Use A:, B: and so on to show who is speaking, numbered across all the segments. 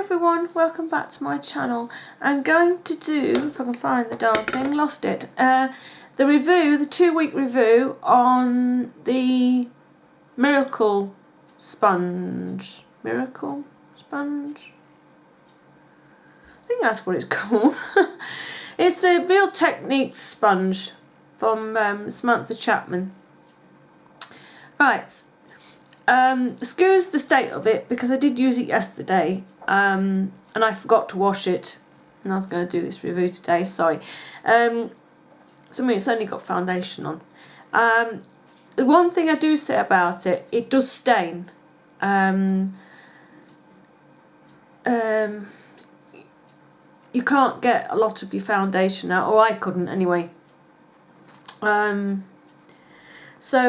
A: everyone, welcome back to my channel. I'm going to do, if I can find the darn thing, lost it, the review, the 2-week review on the Miracle Sponge. Miracle Sponge? I think that's what it's called. It's the Real Techniques sponge from Samantha Chapman. Right, excuse the state of it because I did use it yesterday and I forgot to wash it, and I was going to do this review today, sorry. It's only got foundation on. The one thing I do say about it, it does stain. You can't get a lot of your foundation out, or I couldn't anyway. So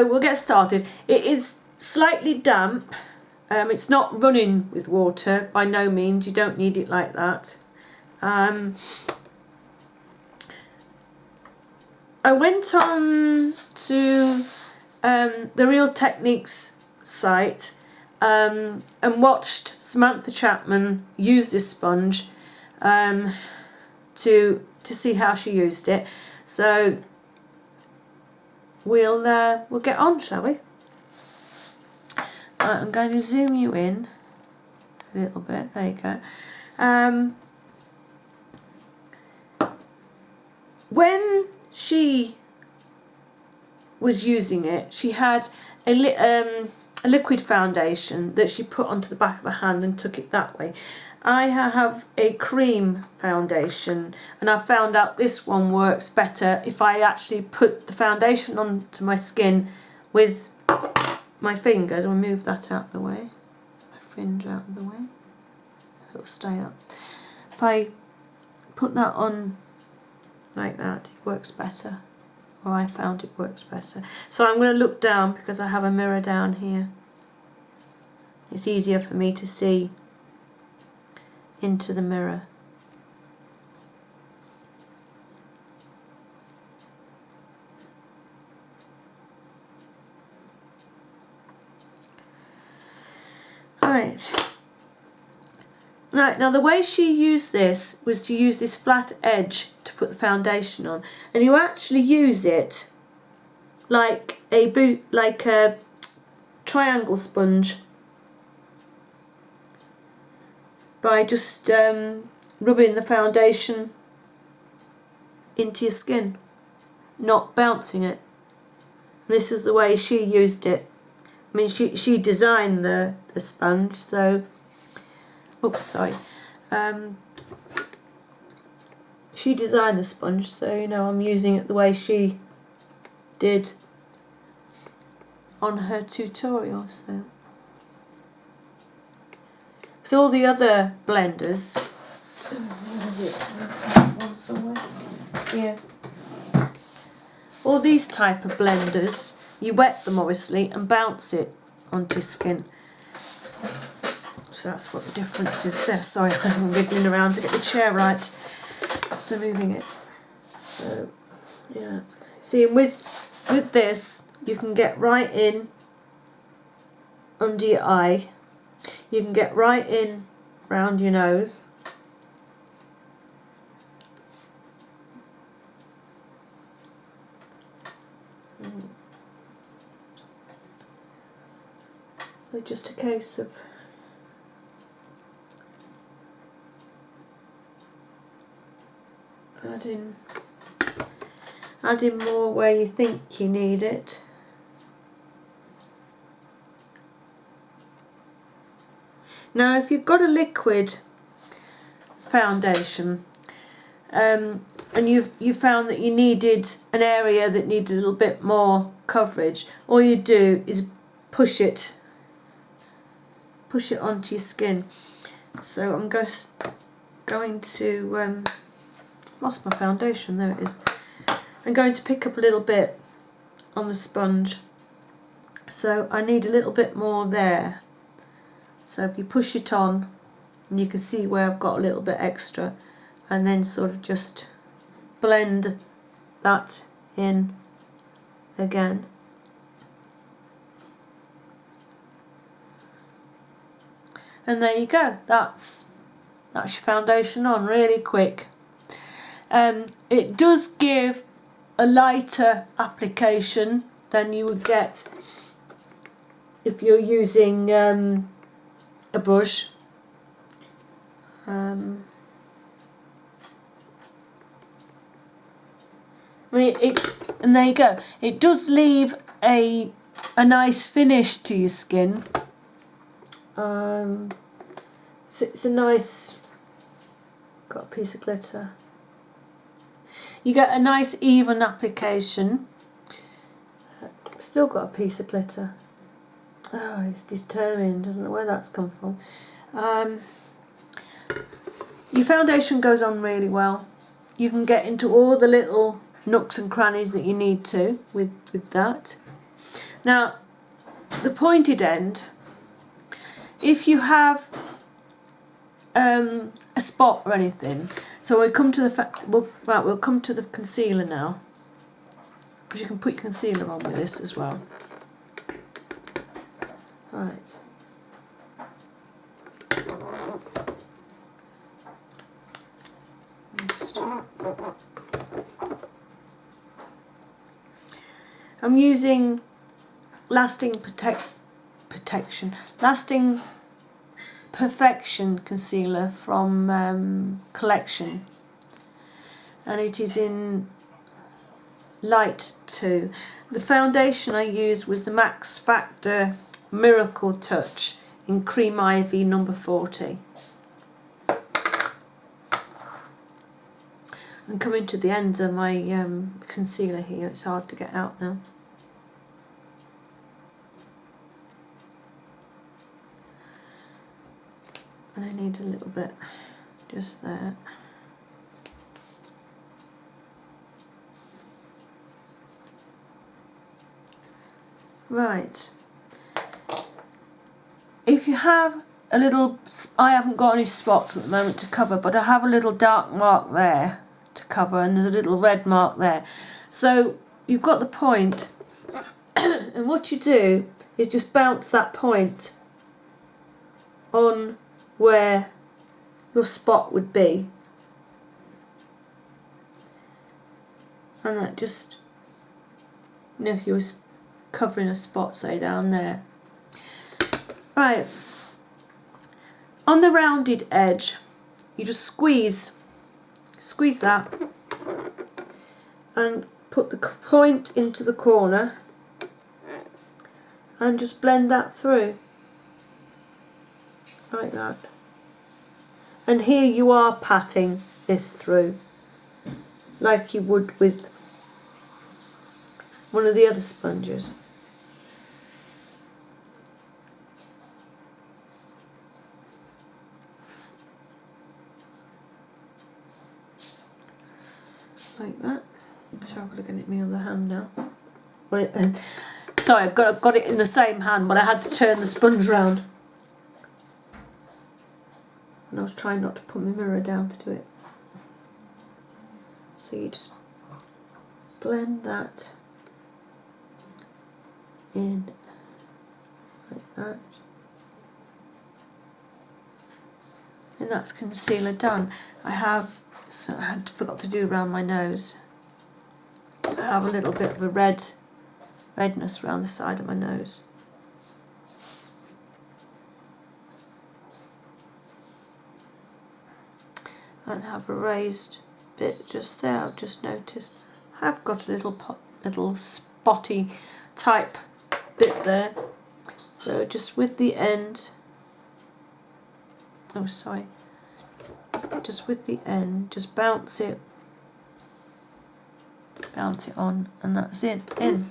A: we'll get started. It is slightly damp. It's not running with water, by no means. You don't need it like that. I went on to the Real Techniques site and watched Samantha Chapman use this sponge to see how she used it. So we'll get on, shall we? I'm going to zoom you in a little bit. There you go. When she was using it, she had a liquid foundation that she put onto the back of her hand and took it that way. I have a cream foundation, and I found out this one works better if I actually put the foundation onto my skin with my fingers. I'll move that out of the way, my fringe out of the way, it'll stay up. If I put that on like that, it works better, or I found it works better. So I'm going to look down because I have a mirror down here. It's easier for me to see into the mirror. Right, now the way she used this was to use this flat edge to put the foundation on, and you actually use it like a triangle sponge by just rubbing the foundation into your skin, not bouncing it. This is the way she used it. I mean, she designed the sponge, so oops, sorry. She designed the sponge, so you know I'm using it the way she did on her tutorial. So all the other blenders, where is it? One somewhere. Yeah. All these type of blenders, you wet them obviously and bounce it onto your skin. So that's what the difference is there. Sorry, I'm wiggling around to get the chair right. So moving it. So yeah. See, with this you can get right in under your eye. You can get right in round your nose. So just a case of adding more where you think you need it. Now if you've got a liquid foundation and you found that you needed an area that needed a little bit more coverage, all you do is push it onto your skin. So I'm going to lost my foundation, there it is. I'm going to pick up a little bit on the sponge, so I need a little bit more there. So if you push it on, and you can see where I've got a little bit extra, and then sort of just blend that in again. And there you go, that's That's your foundation on really quick. It does give a lighter application than you would get if you're using a brush. And there you go. It does leave a nice finish to your skin. It's a nice. Got a piece of glitter. You get a nice even application. Still got a piece of glitter. Oh, it's determined. I don't know where that's come from. Your foundation goes on really well. You can get into all the little nooks and crannies that you need to with that. Now, the pointed end, if you have a spot or anything, so we'll come to we'll come to the concealer now, because you can put your concealer on with this as well. Right. I'm using Lasting Perfection concealer from Complexion, and it is in light 2. The foundation I used was the Max Factor Miracle Touch in Cream Ivy number 40. I'm coming to the end of my concealer here. It's hard to get out now. And I need a little bit just there. Right. If you have a little, I haven't got any spots at the moment to cover, but I have a little dark mark there to cover, and there's a little red mark there. So you've got the point, and what you do is just bounce that point on where your spot would be, and that just, you know, if you were covering a spot, say down there. Right, on the rounded edge, you just squeeze that and put the point into the corner and just blend that through like that. And here you are patting this through like you would with one of the other sponges. Like that. So I'm looking at my other hand now. Sorry, I've got it in the same hand, but I had to turn the sponge round. And I was trying not to put my mirror down to do it. So you just blend that in like that. And that's concealer done. So I forgot to do around my nose. I have a little bit of a redness around the side of my nose. And have a raised bit just there. I've just noticed I've got a little spotty type bit there. So just with the end. Oh, sorry. Just with the end, just bounce it on, and that's it, in.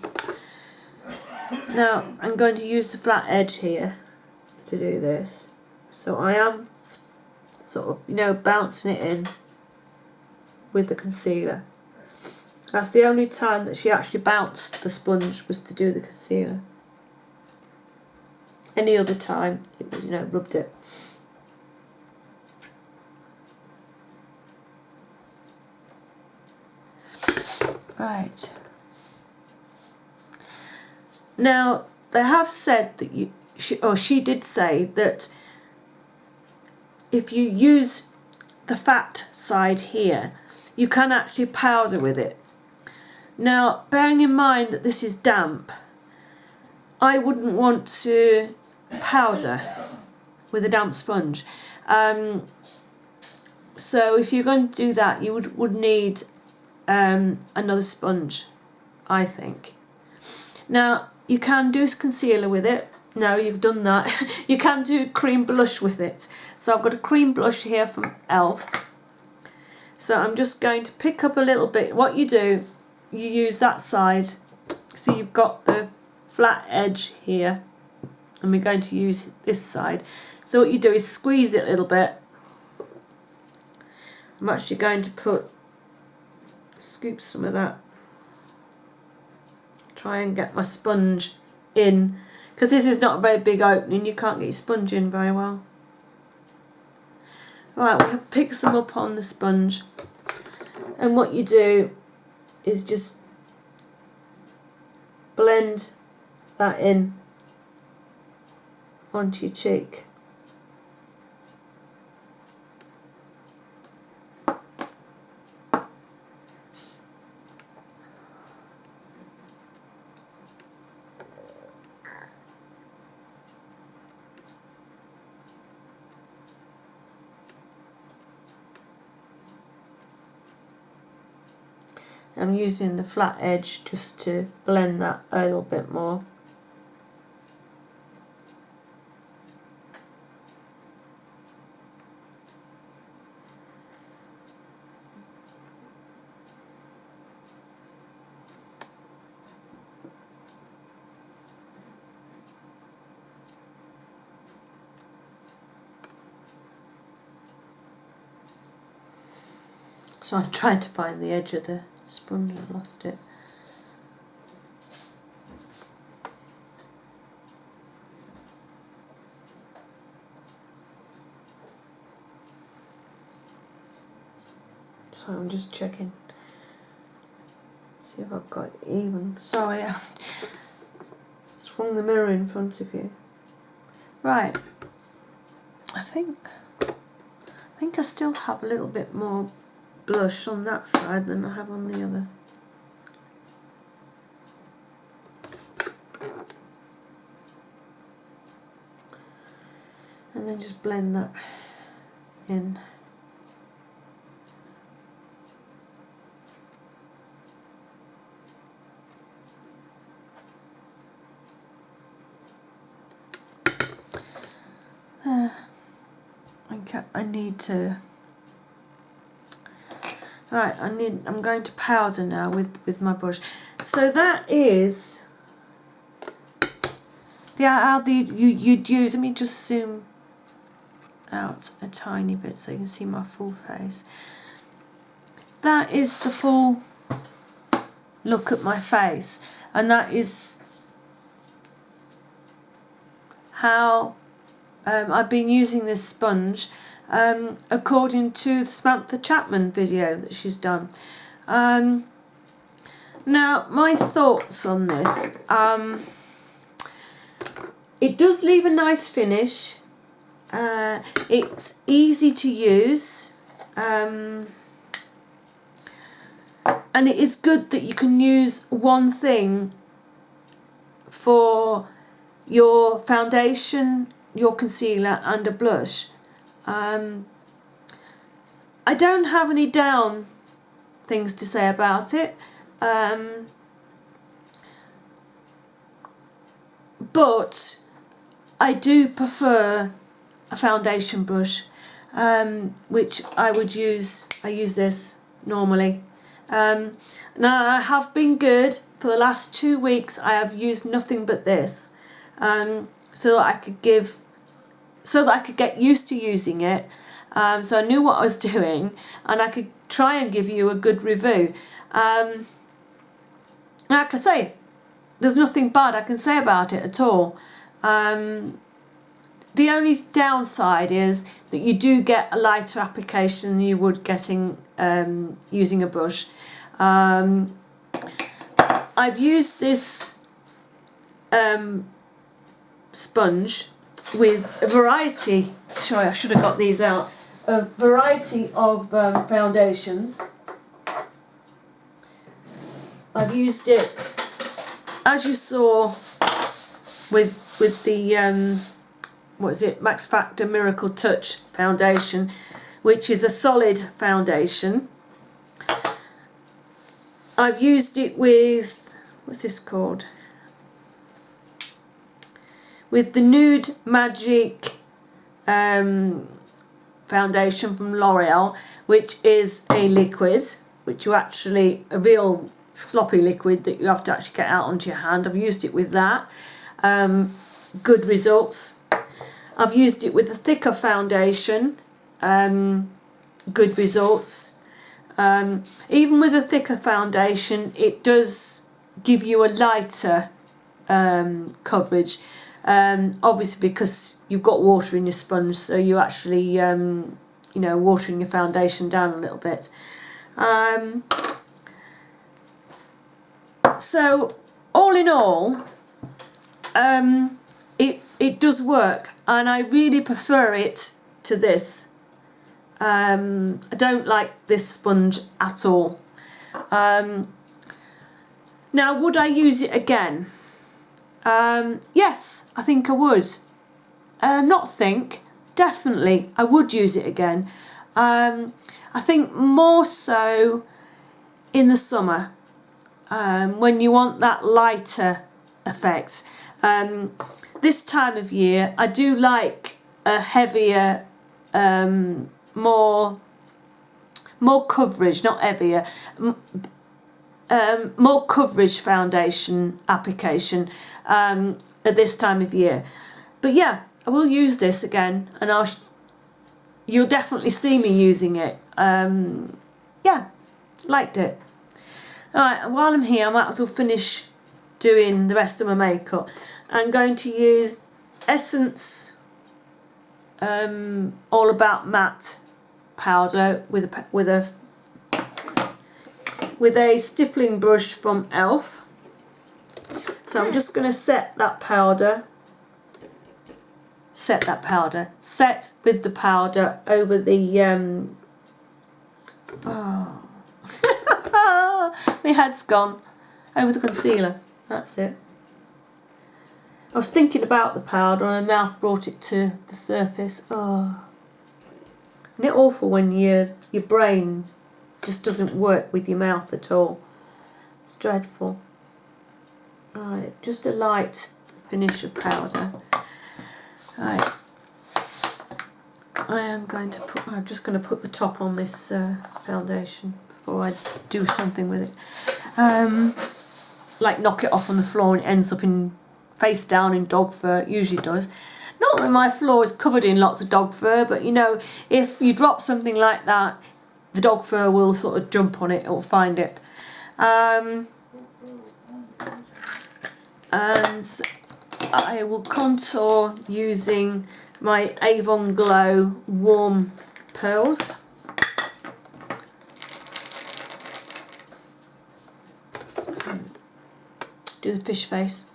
A: Now I'm going to use the flat edge here to do this, so I am sort of, you know, bouncing it in with the concealer. That's the only time that she actually bounced the sponge, was to do the concealer. Any other time it was, you know, rubbed it. Right. Now they have said that she did say that if you use the fat side here, you can actually powder with it. Now, bearing in mind that this is damp, I wouldn't want to powder with a damp sponge. So if you're going to do that, you would need another sponge, I think. Now, you can do concealer with it. No, you've done that. You can do cream blush with it. So I've got a cream blush here from e.l.f. So I'm just going to pick up a little bit. What you do, you use that side. So you've got the flat edge here, and we're going to use this side. So what you do is squeeze it a little bit. I'm actually going to scoop some of that. Try and get my sponge in, because this is not a very big opening, you can't get your sponge in very well. Right, we'll pick some up on the sponge, and what you do is just blend that in onto your cheek. I'm using the flat edge just to blend that a little bit more. So I'm trying to find the edge of the sponge, I've lost it. So I'm just checking, see if I've got it even. Sorry, I swung the mirror in front of you. Right, I think I still have a little bit more blush on that side than I have on the other. And then just blend that in. I need to. Right, I'm going to powder now with my brush. So that is how you'd use. Let me just zoom out a tiny bit so you can see my full face. That is the full look at my face, and that is how I've been using this sponge according to the Samantha Chapman video that she's done. Now, my thoughts on this. It does leave a nice finish. It's easy to use. And it is good that you can use one thing for your foundation, your concealer and a blush. I don't have any down things to say about it, but I do prefer a foundation brush, which I use this normally. Now I have been good for the last 2 weeks. I have used nothing but this, so that I could get used to using it, so I knew what I was doing, and I could try and give you a good review. Like I say, there's nothing bad I can say about it at all. The only downside is that you do get a lighter application than you would getting using a brush. I've used this sponge with a variety. Sorry, I should have got these out. a variety of foundations. I've used it, as you saw, with the what is it, Max Factor Miracle Touch foundation, which is a solid foundation. I've used it with, what's this called? With the Nude Magic foundation from L'Oreal, which is a liquid, which you actually, a real sloppy liquid that you have to actually get out onto your hand. I've used it with that. Good results. I've used it with a thicker foundation. Good results. Even with a thicker foundation, it does give you a lighter coverage. Obviously because you've got water in your sponge, so you actually you know, watering your foundation down a little bit. So all in all, it does work, and I really prefer it to this. I don't like this sponge at all. Now, would I use it again? Yes, I think I would. Definitely I would use it again. I think more so in the summer, when you want that lighter effect. This time of year I do like a heavier, more coverage, not heavier, more coverage foundation application at this time of year. But yeah, I will use this again, and you'll definitely see me using it. Yeah, liked it. Alright, and while I'm here, I might as well finish doing the rest of my makeup. I'm going to use Essence All About Matte powder with a stippling brush from ELF. So I'm just going to set with the powder over the oh my head's gone, over the concealer. That's it. I was thinking about the powder and my mouth brought it to the surface. Oh, isn't it awful when your brain just doesn't work with your mouth at all? It's dreadful. Alright, just a light finish of powder. Alright, I'm just going to put the top on this foundation before I do something with it. Like knock it off on the floor and it ends up face down in dog fur. It usually does. Not that my floor is covered in lots of dog fur, but you know, if you drop something like that, the dog fur will sort of jump on it, it will find it. And I will contour using my Avon Glow Warm Pearls. Do the fish face.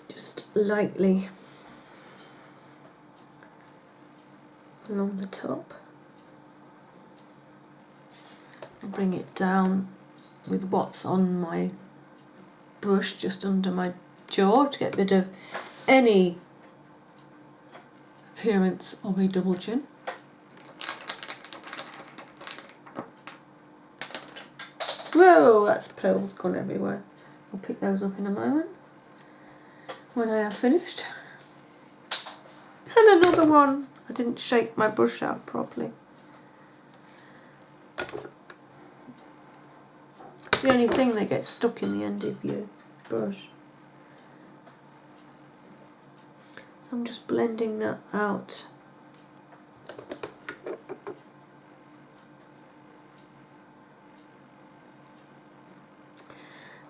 A: Just lightly along the top. I'll bring it down with what's on my brush just under my jaw to get rid of any appearance of a double chin. Whoa, that's pearls gone everywhere. I'll pick those up in a moment when I have finished. And another one. I didn't shake my brush out properly. It's the only thing that gets stuck in the end of your brush. So I'm just blending that out.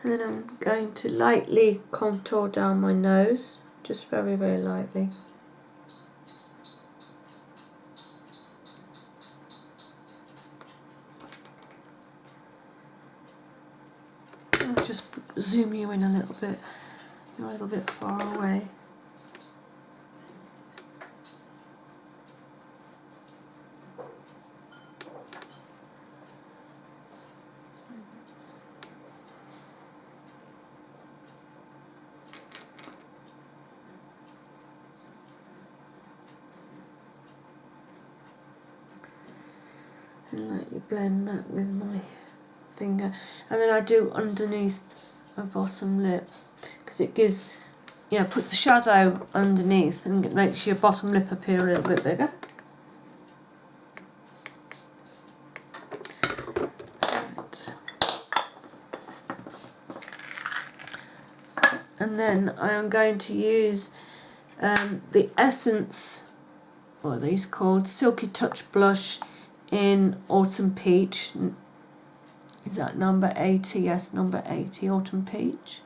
A: And then I'm going to lightly contour down my nose, just very, very lightly. just zoom you in a little bit. You're a little bit far away. And let you blend that with my finger, and then I do underneath my bottom lip because it gives, you know, puts the shadow underneath and it makes your bottom lip appear a little bit bigger. Right. And then I am going to use the Essence, what are these called? Silky Touch Blush in Autumn Peach. Is that number 80? Yes, number 80, Autumn Peach.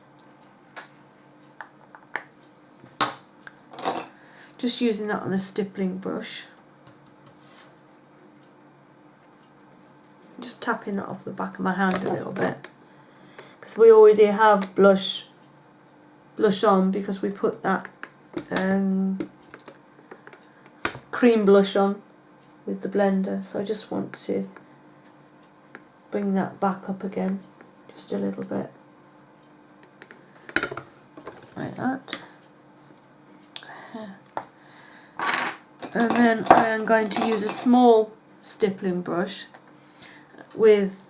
A: Just using that on a stippling brush. Just tapping that off the back of my hand a little bit. Because we already have blush on because we put that cream blush on with the blender. So I just want to bring that back up again, just a little bit, like that. And then I am going to use a small stippling brush with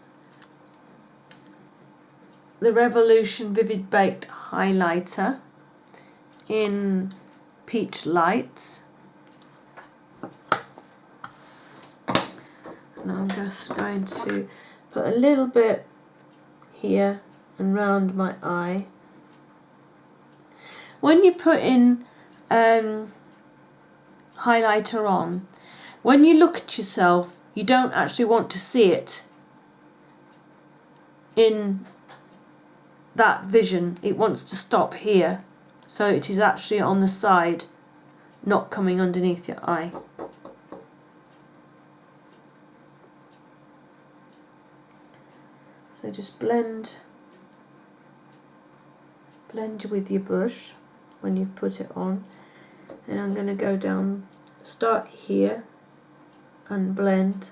A: the Revolution Vivid Baked Highlighter in Peach Lights. And I'm just going to put a little bit here and round my eye. When you put in highlighter on, when you look at yourself, you don't actually want to see it in that vision. It wants to stop here, so it is actually on the side, not coming underneath your eye. So just blend with your brush when you put it on, and I'm going to go down, start here and blend,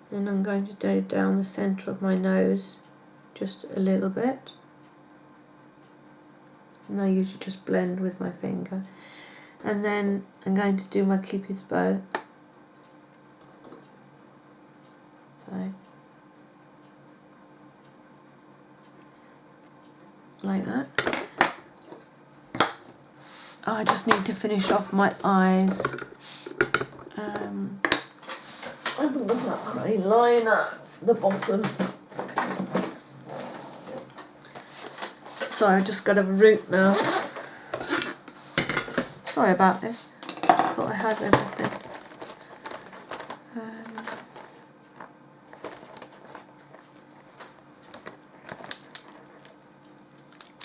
A: and I'm going to go down the centre of my nose just a little bit, and I usually just blend with my finger, and then I'm going to do my Cupid's bow. So like that. Oh, I just need to finish off my eyes. I haven't got a line at the bottom. Sorry, I just got a root now. Sorry about this. Thought I had everything.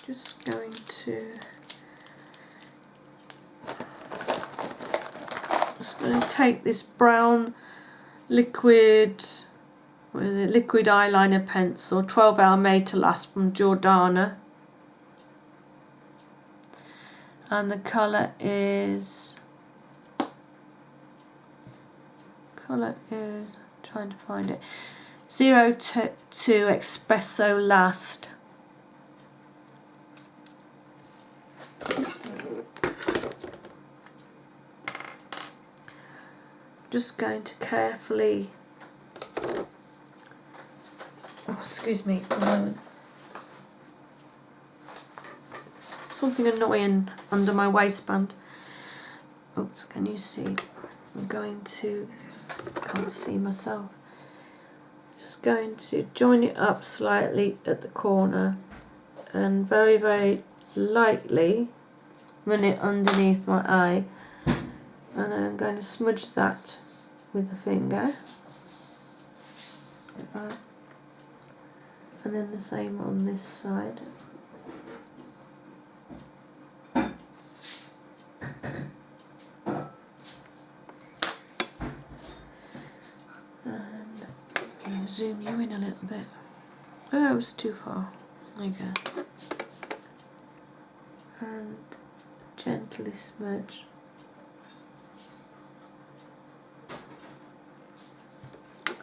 A: Just going to take this brown liquid eyeliner pencil, 12 Hour Made to Last from Jordana, and the colour is trying to find it, 02 Espresso Last. Just going to carefully, excuse me for a moment, something annoying under my waistband. Oops, can you see? I'm going to, can't see myself. Just going to join it up slightly at the corner and very, very lightly run it underneath my eye, and I'm going to smudge that with the finger, and then the same on this side. And zoom you in a little bit. Oh, it was too far. There you go. And gently smudge.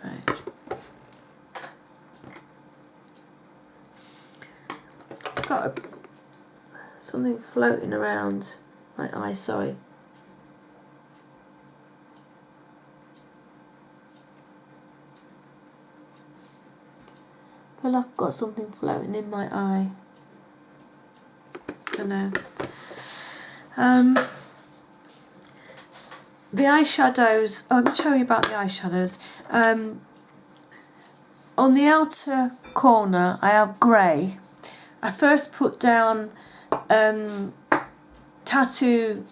A: Right. Got something floating around my eye, sorry. I feel like I've got something floating in my eye. I don't know. The eyeshadows, I'm going to show you about the eyeshadows. On the outer corner I have grey. I first put down Tattoo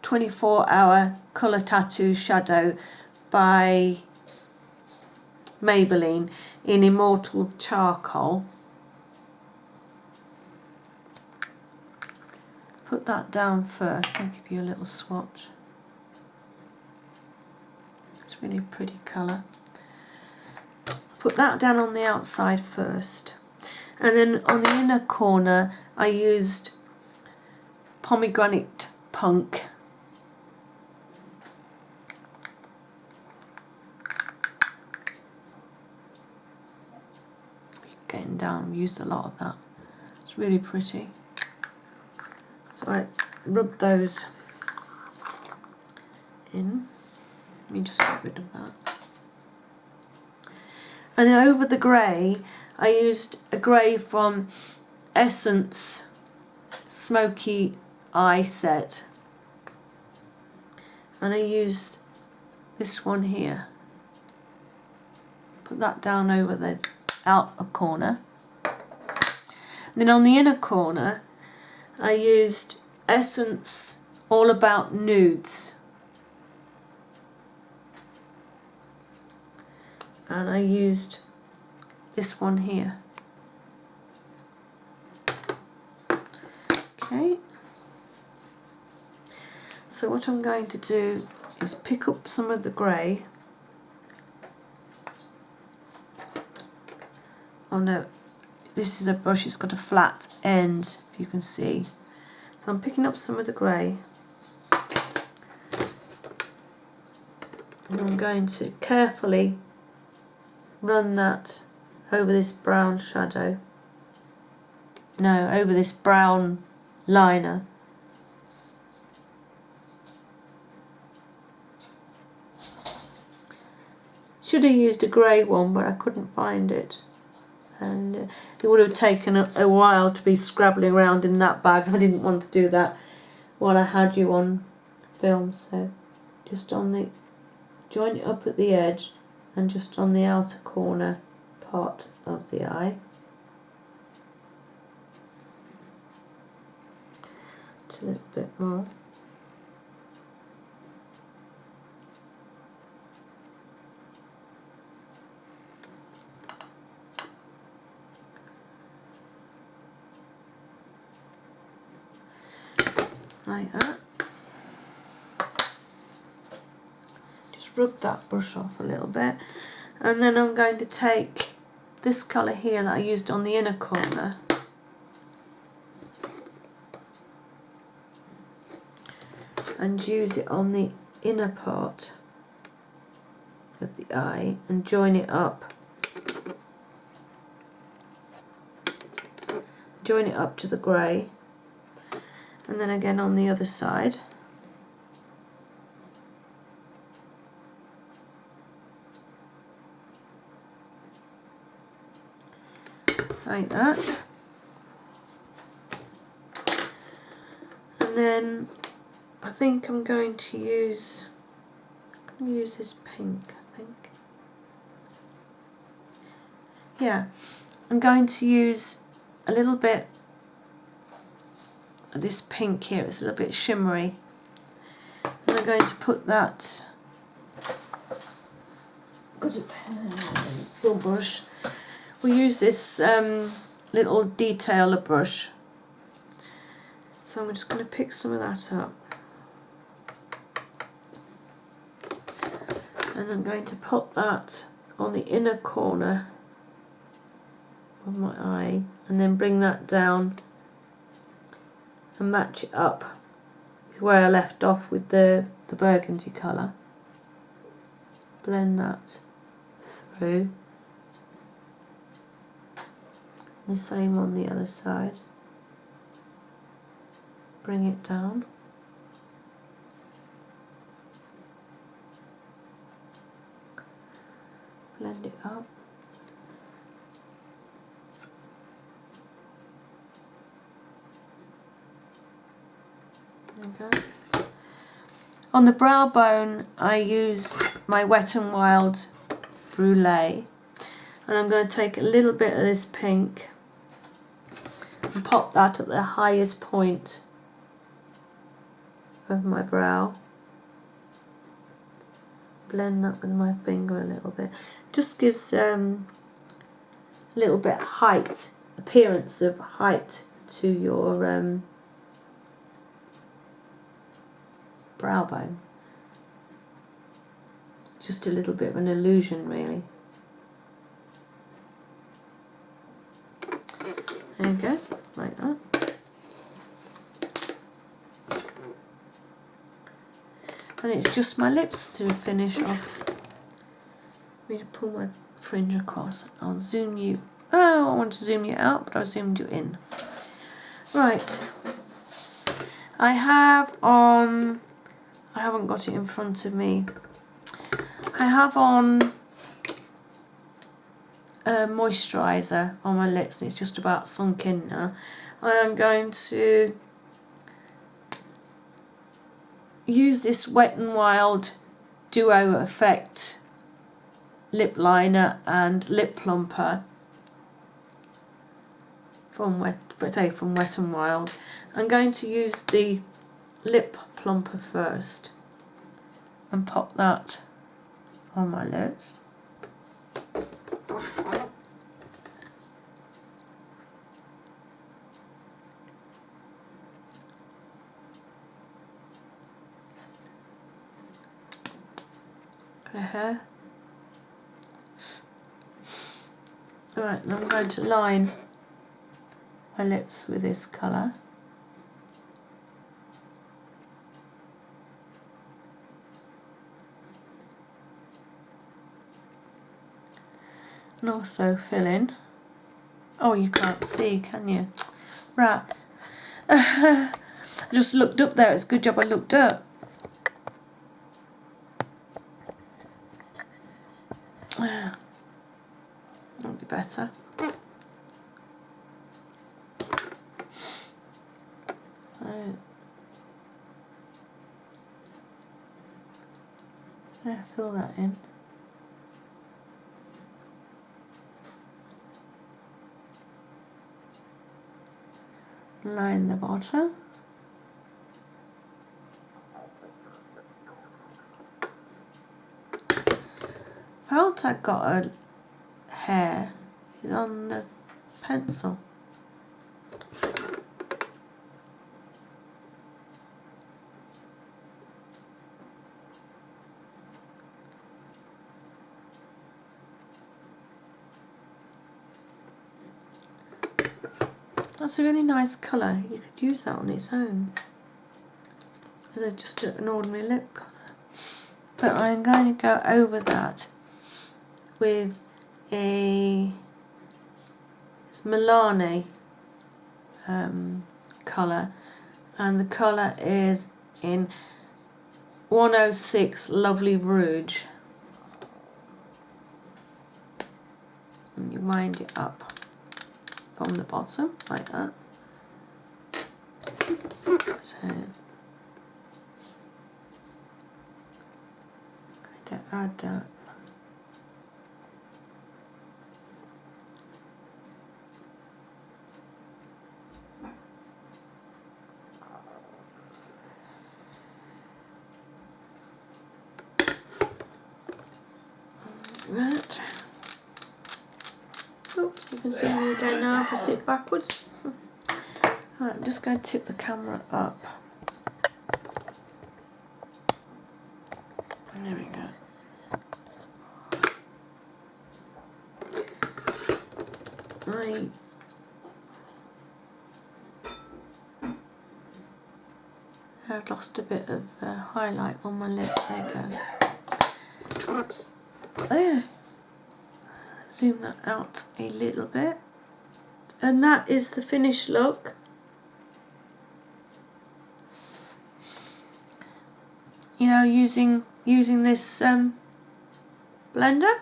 A: 24 Hour Colour Tattoo Shadow by Maybelline in Immortal Charcoal. Put that down first, I'll give you a little swatch. It's really pretty colour. Put that down on the outside first. And then on the inner corner I used Pomegranate Punk. Getting down, used a lot of that. It's really pretty. So I rub those in. Let me just get rid of that. And then over the grey, I used a grey from Essence Smoky Eye Set. And I used this one here. Put that down over the outer corner. And then on the inner corner, I used Essence All About Nudes. And I used this one here. Okay. So what I'm going to do is pick up some of the grey. Oh no, this is a brush, it's got a flat end, if you can see. So I'm picking up some of the grey. And I'm going to carefully run that over this brown shadow. No, over this brown liner. Should have used a grey one, but I couldn't find it. And it would have taken a while to be scrabbling around in that bag. I didn't want to do that while I had you on film. So just on the, join it up at the edge and just on the outer corner part of the eye. Just a little bit more. Like that. Just rub that brush off a little bit, and then I'm going to take this colour here that I used on the inner corner and use it on the inner part of the eye and join it up. Join it up to the grey. And then again on the other side. Like that. And then I think I'm going to use this pink, I think. Yeah, I'm going to use a little bit this pink here, it's a little bit shimmery, and I'm going to put that, got a pencil brush, we'll use this little detailer brush, so I'm just going to pick some of that up and I'm going to put that on the inner corner of my eye. and then bring that down and match it up with where I left off with the burgundy colour. Blend that through. The same on the other side. Bring it down. Blend it up. There we go. On the brow bone, I used my Wet n Wild Brulee, and I'm going to take a little bit of this pink and pop that at the highest point of my brow. Blend that with my finger a little bit. Just gives a little bit height, appearance of height to your brow bone. Just a little bit of an illusion, really. There you go, like that. And it's just my lips to finish off. I'm going to pull my fringe across. I'll zoom you. Oh, I want to zoom you out, but I zoomed you in. Right. I have on. I haven't got it in front of me. I have on a moisturiser on my lips, and it's just about sunk in now. I am going to use this Wet n Wild Duo Effect lip liner and lip plumper from Wet n Wild. I'm going to use the lip plumper first and pop that on my lips. Hair. Right, and I'm going to line my lips with this colour. And also fill in. Oh, you can't see, can you? Rats. I just looked up there. It's a good job I looked up. That'll be better. Yeah, fill that in. Line the bottom. Felt I got a hair is on the pencil. That's a really nice colour. You could use that on its own as just an ordinary lip colour. But I'm going to go over that with a Milani colour, and the colour is in 106 Lovely Rouge. And you wind it up from the bottom like that. So I'm going to add that. That. Oops, you can see me again now if I sit backwards. Right, I'm just going to tip the camera up. There we go. I I've lost a bit of highlight on my lip. There you go. There. Zoom that out a little bit. And that is the finished look. You know, using this blender,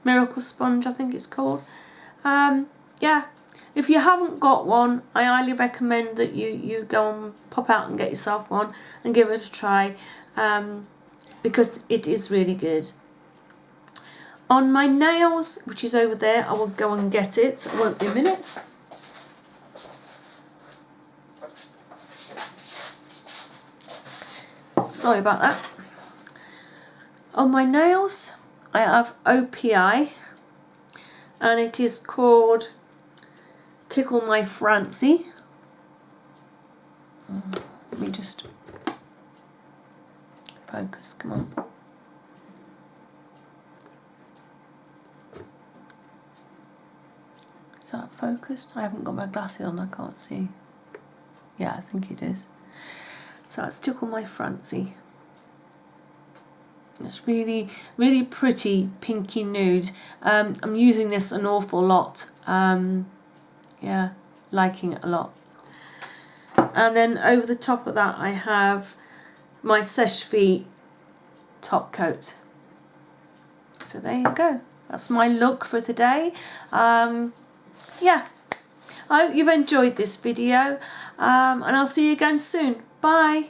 A: Miracle Sponge I think it's called. Yeah, if you haven't got one, I highly recommend that you go and pop out and get yourself one and give it a try, because it is really good. On my nails, which is over there, I will go and get it. It won't be a minute. Sorry about that. On my nails, I have OPI, and it is called Tickle My Francie. Let me just focus, come on. Is that focused? I haven't got my glasses on, I can't see. Yeah, I think it is. So that's Tickle My Francie. It's really, really pretty pinky nude. I'm using this an awful lot. Yeah, liking it a lot. And then over the top of that I have my Seche Vite top coat. So there you go. That's my look for today. Yeah, I hope you've enjoyed this video, and I'll see you again soon. Bye.